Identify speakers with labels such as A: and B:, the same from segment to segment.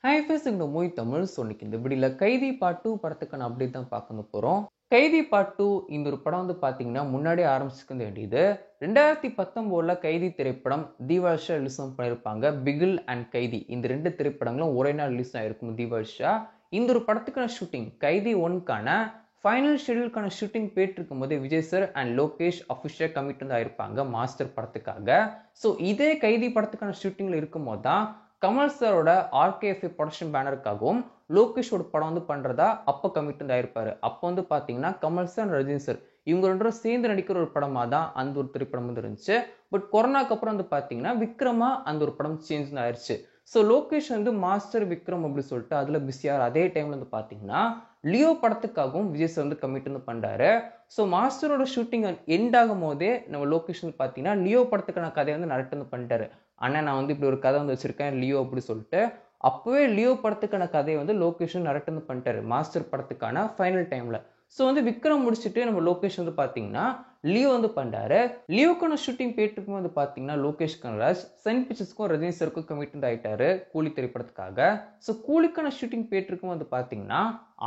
A: Hi first இந்த movie Tamil சொன்னிக்கு இந்த இப்படியில் கைதி பார்ட் 2 படத்துக்கான அப்டேட் தான் பார்க்க போகிறோம். கைதி பார்ட் 2 இந்த ஒரு படம் வந்து பார்த்தீங்கன்னா முன்னாடியே ஆரம்பிச்சுக்க வேண்டியது. 2019 கைதி திரைப்படம் தீபாவளிஷா ரிலீஸ் பண்ணியிருப்பாங்க. பிகில் அண்ட் கைதி இந்த ரெண்டு திரைப்படங்களும் ஒரே நாள் ரிலீஸ் ஆயிருக்கும் தீபாவளிஷா. இந்த ஒரு படத்துக்கான ஷூட்டிங் கைதி 1க்கான ஃபைனல் ஷெடியூலுக்கான ஷூட்டிங் போயிட்டு இருக்கும் போது Vijay sir and Lokesh official commit வந்து ஆயிருப்பாங்க மாஸ்டர் படத்துக்காக. ஸோ இதே கைதி படத்துக்கான ஷூட்டிங்ல இருக்கும் போது தான் கமல் சாரோட ஆர்கேஎஃப்ஏ ப்ரொடக்ஷன் பேனருக்காகவும் லோகேஷோட படம் வந்து பண்றதா அப்போ கமிட் வந்து ஆயிருப்பாரு. அப்போ வந்து பாத்தீங்கன்னா கமல் சார் ரஜினி சார் இவங்க ரெண்டும் சேர்ந்து நடிக்கிற ஒரு படமா தான் அந்த ஒரு திரைப்படம் வந்து இருந்துச்சு. பட் கொரோனாக்கு அப்புறம் வந்து பாத்தீங்கன்னா விக்ரமா அந்த ஒரு படம் சேஞ்ச் ஆயிருச்சு. ஸோ லோகேஷ் வந்து மாஸ்டர் விக்ரம் அப்படின்னு சொல்லிட்டு அதுல பிஸியார். அதே டைம்ல வந்து பாத்தீங்கன்னா லியோ படத்துக்காகவும் விஜய் சார் வந்து கமிட் வந்து பண்றாரு. ஸோ மாஸ்டரோட ஷூட்டிங் எண்ட் ஆகும் போதே நம்ம லோகேஷ் வந்து பாத்தீங்கன்னா லியோ படத்துக்கான கதையை வந்து நரட்டு வந்து பண்ணிட்டாரு. அண்ணன் நான் வந்து இப்படி ஒரு கதை வந்து வச்சிருக்கேன் லியோ அப்படி சொல்லிட்டு அப்பவே லியோ படத்துக்கான கதையை வந்து லோகேஷ் நரட்டு வந்து பண்ணிட்டாரு மாஸ்டர் படத்துக்கான ஃபைனல் டைம்ல. ஸோ வந்து விக்ரம் முடிச்சுட்டு நம்ம லோகேஷ் வந்து பாத்தீங்கன்னா லியோ வந்து பண்றாரு. லியோக்கான ஷூட்டிங் போயிட்டு இருக்கும் வந்து பாத்தீங்கன்னா லோகேஷ் கனராஜ் சன் பிக்சர்ஸ்க்கும் ரஜினி சாருக்கும் கமிட் வந்து ஆயிட்டாரு கூலி திரைப்படத்துக்காக. ஸோ கூலிக்கான ஷூட்டிங் போயிட்டு இருக்கும் வந்து பாத்தீங்கன்னா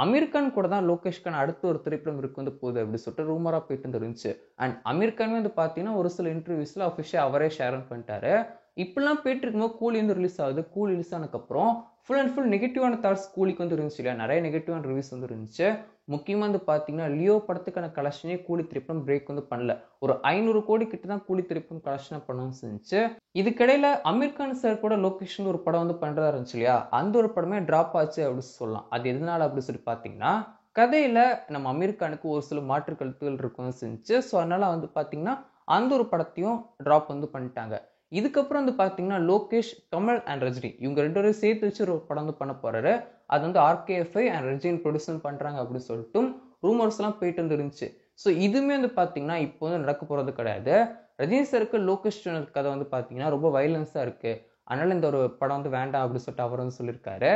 A: அமீர் கான் கூட தான் லோகேஷ்கான அடுத்த ஒரு திரைப்படம் இருக்கு வந்து போகுது அப்படின்னு சொல்லிட்டு ரூமரா போயிட்டு இருந்துச்சு. அண்ட் அமீர் கான் வந்து பாத்தீங்கன்னா ஒரு சில இன்டர்வியூஸ்ல அஃபிஷியல் அவரே ஷேர் பண்ணிட்டாரு. இப்பெல்லாம் போயிட்டு இருக்கும்போது கூலி வந்து ரிலீஸ் ஆகுது. கூலி ரிலீஸ் ஆனதுக்கப்புறம் ஃபுல் அண்ட் ஃபுல் நெகட்டிவான தாட்ஸ் கூலிக்கு வந்து இருந்துச்சு இல்லையா. நிறைய நெகட்டிவான ரிவ்யூஸ் வந்து இருந்துச்சு. முக்கியமாக வந்து பார்த்தீங்கன்னா லியோ படத்துக்கான கலெக்ஷனே கூலி திரைப்படம் பிரேக் வந்து பண்ணல. ஒரு 500 கோடி கிட்ட தான் கூலி திரைப்படம் கலெக்ஷனாக பண்ணவும் செஞ்சு. இதுக்கிடையில அமீர் கான் சார் கூட லோகேஷன் ஒரு படம் வந்து பண்றதா இருந்துச்சு இல்லையா. அந்த ஒரு படமே டிராப் ஆச்சு அப்படின்னு சொல்லலாம். அது எதனால அப்படின்னு சொல்லி பார்த்தீங்கன்னா கதையில நம்ம அமீர் கானுக்கு ஒரு சில மாற்று கருத்துகள் இருக்கும் செஞ்சு. ஸோ அதனால வந்து பார்த்தீங்கன்னா அந்த ஒரு படத்தையும் டிராப் வந்து பண்ணிட்டாங்க. இதுக்கப்புறம் வந்து பாத்தீங்கன்னா லோகேஷ் கமல் அண்ட் ரஜினி இவங்க ரெண்டு பேரும் சேர்த்து வச்சு ஒரு படம் வந்து பண்ண போறாரு. அது வந்து ஆர்கேஎஃப்ஐ அண்ட் ரஜினி ப்ரொடியூஸ் பண்றாங்க அப்படின்னு சொல்லிட்டு ரூமர்ஸ் எல்லாம் போயிட்டு வந்து இருந்துச்சு. ஸோ இதுவுமே வந்து பாத்தீங்கன்னா இப்போ வந்து நடக்க போறது கிடையாது. ரஜினி சாருக்கு லோகேஷ் கதை வந்து பாத்தீங்கன்னா ரொம்ப வயலன்ஸா இருக்கு, அதனால இந்த ஒரு படம் வந்து வேண்டாம் அப்படின்னு சொல்லிட்டு அவர் வந்து சொல்லியிருக்காரு.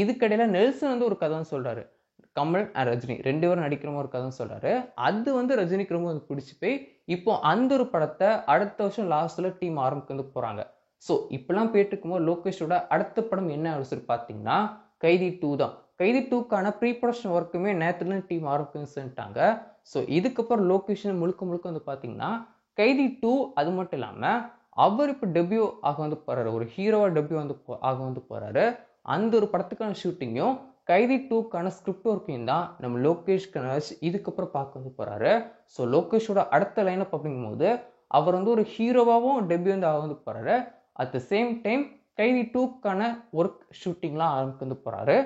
A: இதுக்கடையில நெல்சன் வந்து ஒரு கதை வந்து சொல்றாரு. கமல் அண்ட் ரஜினி ரெண்டு பேரும் நடிக்கிற ஒரு கதை சொல்றாரு. அது வந்து ரஜினிக்கு ரொம்ப பிடிச்சி போய் இப்போ அந்த ஒரு படத்தை அடுத்த வருஷம் லாஸ்ட்ல டீம் ஆரம்பிக்க வந்து போறாங்க. ஸோ இப்பெல்லாம் போயிட்டு இருக்கும்போது லோகேஷோட அடுத்த படம் என்ன சொல்லி பார்த்தீங்கன்னா கைதி 2 தான். கைதி 2க்கான ப்ரீ ப்ரொடக்ஷன் ஒர்க்குமே நேரத்துல டீம் ஆரம்பிச்சுட்டாங்க. ஸோ இதுக்கப்புறம் லோகேஷ் முழுக்க முழுக்க வந்து பார்த்தீங்கன்னா கைதி 2 அது மட்டும் இல்லாம அவர் இப்போ டெபியூ ஆக வந்து போறாரு. ஒரு ஹீரோவா டெபியூ வந்து ஆக வந்து போறாரு. அந்த ஒரு படத்துக்கான ஷூட்டிங்கும் கைதி 2க்கான ஸ்கிரிப்ட் ஒர்க்கையும் தான் நம்ம லோகேஷ் கனராஜ் இதுக்கப்புறம் பார்க்க வந்து போறாரு. ஸோ லோகேஷோட அடுத்த லைனப் அப்படிங்கும் போது அவர் வந்து ஒரு ஹீரோவாகவும் டெபியூ வந்து ஆக வந்து போறாரு. அட் த சேம் டைம் கைதி 2க்கான ஒர்க் ஷூட்டிங்லாம் ஆரம்பிக்க வந்து போறாரு.